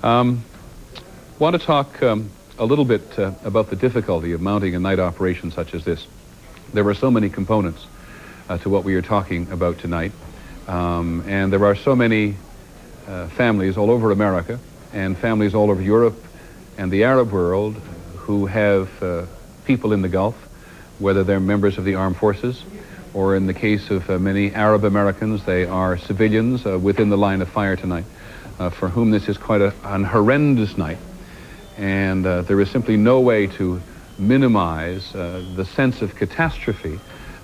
Want to talk a little bit about the difficulty of mounting a night operation such as this. There are so many components to what we are talking about tonight, and there are so many families all over America and families all over Europe and the Arab world who have people in the Gulf, whether they're members of the armed forces or in the case of many Arab Americans, they are civilians within the line of fire tonight, for whom this is quite an horrendous night. And there is simply no way to minimize the sense of catastrophe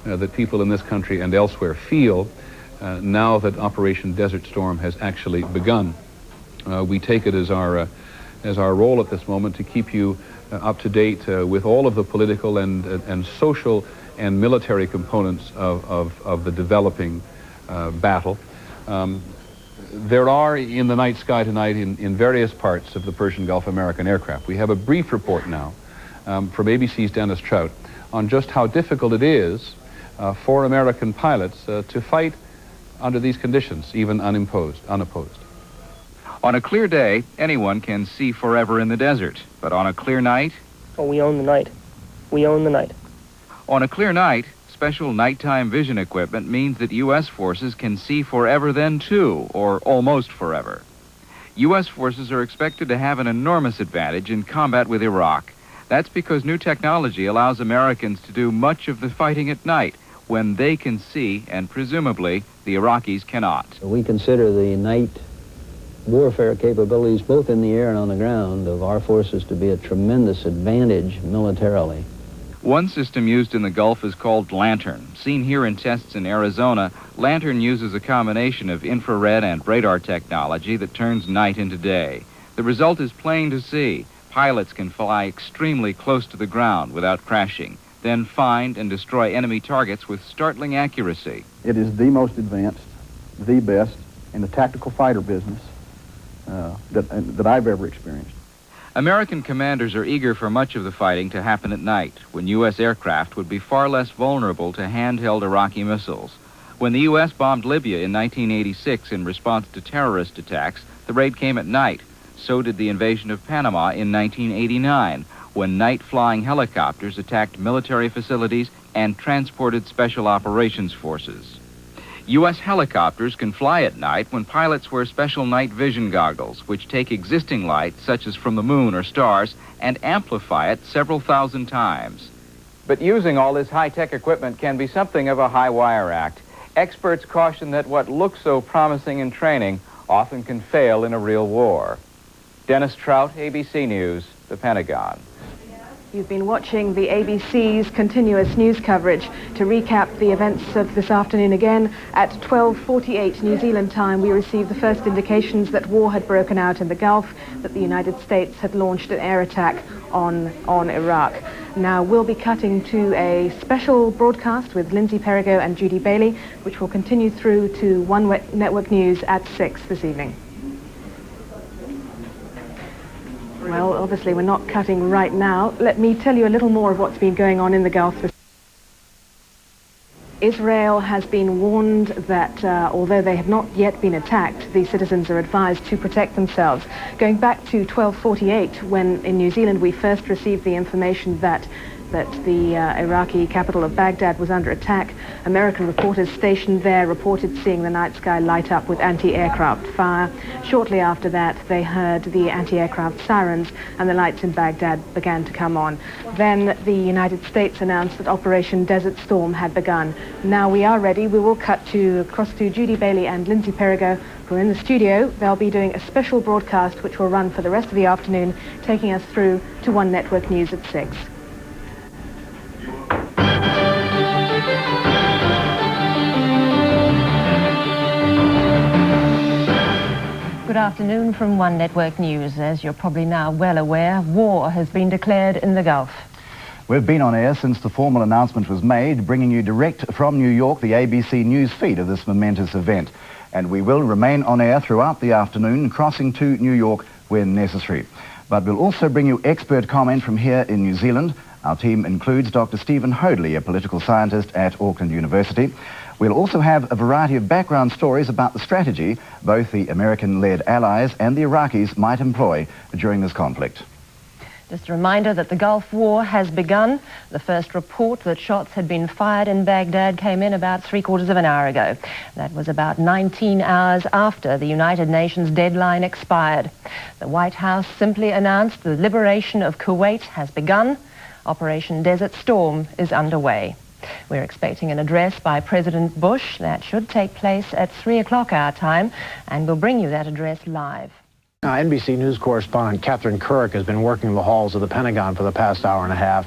that people in this country and elsewhere feel now that Operation Desert Storm has actually begun. We take it as our role at this moment to keep you up to date with all of the political and social and military components of the developing battle. There are in the night sky tonight in various parts of the Persian Gulf American aircraft. We have a brief report now from ABC's Dennis Trout on just how difficult it is for American pilots to fight under these conditions, even unopposed. On a clear day, anyone can see forever in the desert. But on a clear night? Oh, we own the night. We own the night. On a clear night, special nighttime vision equipment means that U.S. forces can see forever then too, or almost forever. U.S. forces are expected to have an enormous advantage in combat with Iraq. That's because new technology allows Americans to do much of the fighting at night when they can see, and presumably the Iraqis cannot. We consider the night warfare capabilities, both in the air and on the ground, of our forces to be a tremendous advantage militarily. One system used in the Gulf is called Lantern. Seen here in tests in Arizona, Lantern uses a combination of infrared and radar technology that turns night into day. The result is plain to see. Pilots can fly extremely close to the ground without crashing, then find and destroy enemy targets with startling accuracy. It is the most advanced, the best in the tactical fighter business that I've ever experienced. American commanders are eager for much of the fighting to happen at night, when U.S. aircraft would be far less vulnerable to handheld Iraqi missiles. When the U.S. bombed Libya in 1986 in response to terrorist attacks, the raid came at night. So did the invasion of Panama in 1989, when night-flying helicopters attacked military facilities and transported special operations forces. U.S. helicopters can fly at night when pilots wear special night vision goggles, which take existing light, such as from the moon or stars, and amplify it several thousand times. But using all this high-tech equipment can be something of a high-wire act. Experts caution that what looks so promising in training often can fail in a real war. Dennis Trout, ABC News, the Pentagon. You've been watching the ABC's continuous news coverage. To recap the events of this afternoon again, at 12:48 New Zealand time, we received the first indications that war had broken out in the Gulf, that the United States had launched an air attack on Iraq. Now, we'll be cutting to a special broadcast with Lindsay Perigo and Judy Bailey, which will continue through to One Network News at 6 this evening. Well, obviously we're not cutting right now. Let me tell you a little more of what's been going on in the Gulf. Israel has been warned that although they have not yet been attacked, the citizens are advised to protect themselves. Going back to 12:48, when in New Zealand we first received the information that the Iraqi capital of Baghdad was under attack, American reporters stationed there reported seeing the night sky light up with anti-aircraft fire. Shortly after that, they heard the anti-aircraft sirens and the lights in Baghdad began to come on. Then the United States announced that Operation Desert Storm had begun. Now we are ready. We will cut across to Judy Bailey and Lindsay Perigo, who are in the studio. They'll be doing a special broadcast which will run for the rest of the afternoon, taking us through to One Network News at 6. Good afternoon from One Network News. As you're probably now well aware, war has been declared in the Gulf. We've been on air since the formal announcement was made, bringing you direct from New York the ABC News feed of this momentous event. And we will remain on air throughout the afternoon, crossing to New York when necessary. But we'll also bring you expert comment from here in New Zealand. Our team includes Dr. Stephen Hoadley, a political scientist at Auckland University. We'll also have a variety of background stories about the strategy both the American-led allies and the Iraqis might employ during this conflict. Just a reminder that the Gulf War has begun. The first report that shots had been fired in Baghdad came in about 3/4 of an hour ago. That was about 19 hours after the United Nations deadline expired. The White House simply announced the liberation of Kuwait has begun. Operation Desert Storm is underway. We're expecting an address by President Bush. That should take place at 3 o'clock our time, and we'll bring you that address live. Now, NBC News correspondent Catherine Kurek has been working the halls of the Pentagon for the past hour and a half,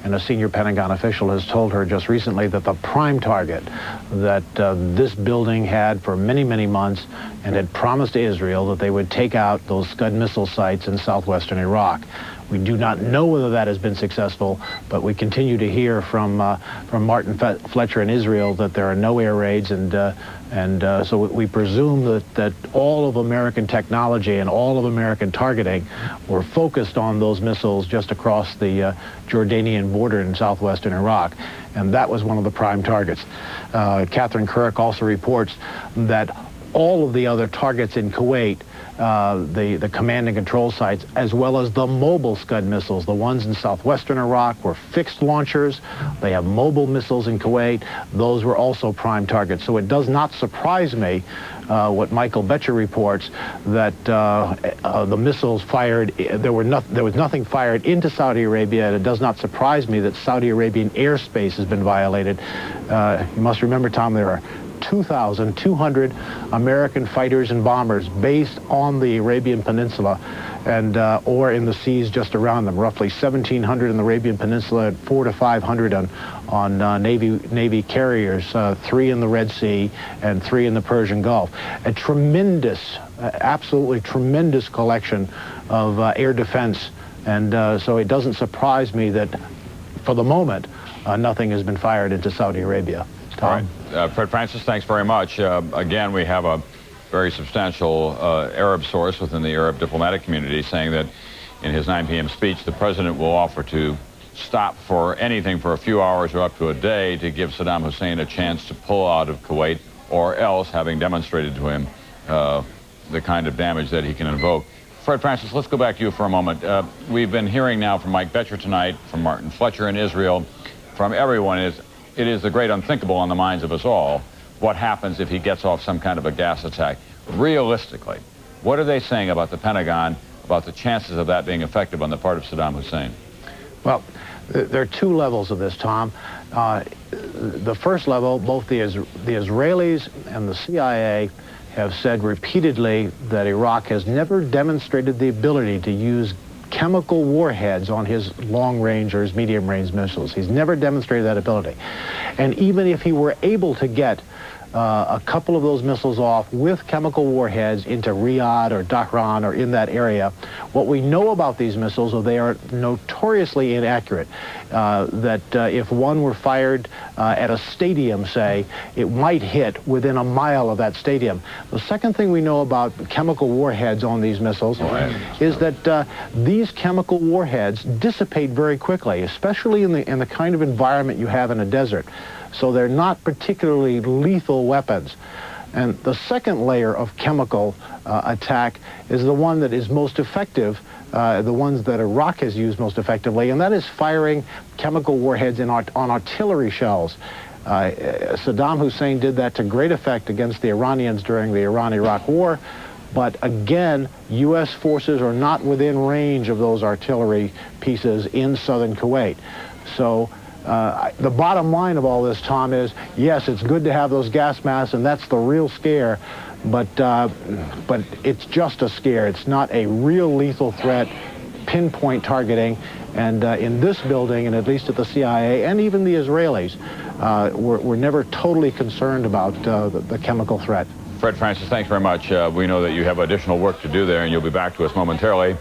and a senior Pentagon official has told her just recently that the prime target that this building had for many, many months and had promised Israel that they would take out those Scud missile sites in southwestern Iraq. We do not know whether that has been successful, but we continue to hear from Martin Fletcher in Israel that there are no air raids, and so we presume that all of American technology and all of American targeting were focused on those missiles just across the Jordanian border in southwestern Iraq, and that was one of the prime targets. Catherine Kurek also reports that all of the other targets in Kuwait, the command and control sites, as well as the mobile Scud missiles, the ones in southwestern Iraq were fixed launchers. They have mobile missiles in Kuwait. Those were also prime targets. So it does not surprise me what Michael Betcher reports, that the missiles fired, there was nothing fired into Saudi Arabia, and it does not surprise me that Saudi Arabian airspace has been violated. You must remember, Tom, there are 2,200 American fighters and bombers based on the Arabian Peninsula and or in the seas just around them. Roughly 1,700 in the Arabian Peninsula, and 400 to 500 on Navy carriers, 3 in the Red Sea and 3 in the Persian Gulf. A tremendous, absolutely tremendous collection of air defense, and so it doesn't surprise me that for the moment nothing has been fired into Saudi Arabia. Tom? All right. Fred Francis, thanks very much. Again, we have a very substantial Arab source within the Arab diplomatic community saying that in his 9 p.m. speech, the president will offer to stop for anything for a few hours or up to a day to give Saddam Hussein a chance to pull out of Kuwait, or else, having demonstrated to him the kind of damage that he can invoke. Fred Francis, let's go back to you for a moment. We've been hearing now from Mike Betcher tonight, from Martin Fletcher in Israel, from everyone. It is the great unthinkable on the minds of us all. What happens if he gets off some kind of a gas attack? Realistically, what are they saying about the Pentagon, about the chances of that being effective on the part of Saddam Hussein? Well, there are 2 levels of this, Tom. The first level, both the Israelis and the CIA have said repeatedly that Iraq has never demonstrated the ability to use chemical warheads on his long-range or his medium-range missiles. He's never demonstrated that ability. And even if he were able to get a couple of those missiles off with chemical warheads into Riyadh or Dhahran or in that area, what we know about these missiles is they are notoriously inaccurate. That if one were fired at a stadium, say, it might hit within a mile of that stadium. The second thing we know about chemical warheads on these missiles is that these chemical warheads dissipate very quickly, especially in the kind of environment you have in a desert. So they're not particularly lethal weapons. And the second layer of chemical attack is the one that is most effective, the ones that Iraq has used most effectively, and that is firing chemical warheads on artillery shells. Saddam Hussein did that to great effect against the Iranians during the Iran-Iraq War, but again, U.S. forces are not within range of those artillery pieces in southern Kuwait. So the bottom line of all this, Tom, is yes, it's good to have those gas masks, and that's the real scare, but it's just a scare. It's not a real lethal threat, pinpoint targeting, and in this building, and at least at the CIA, and even the Israelis, we're never totally concerned about the chemical threat. Fred Francis, thanks very much. We know that you have additional work to do there, and you'll be back to us momentarily.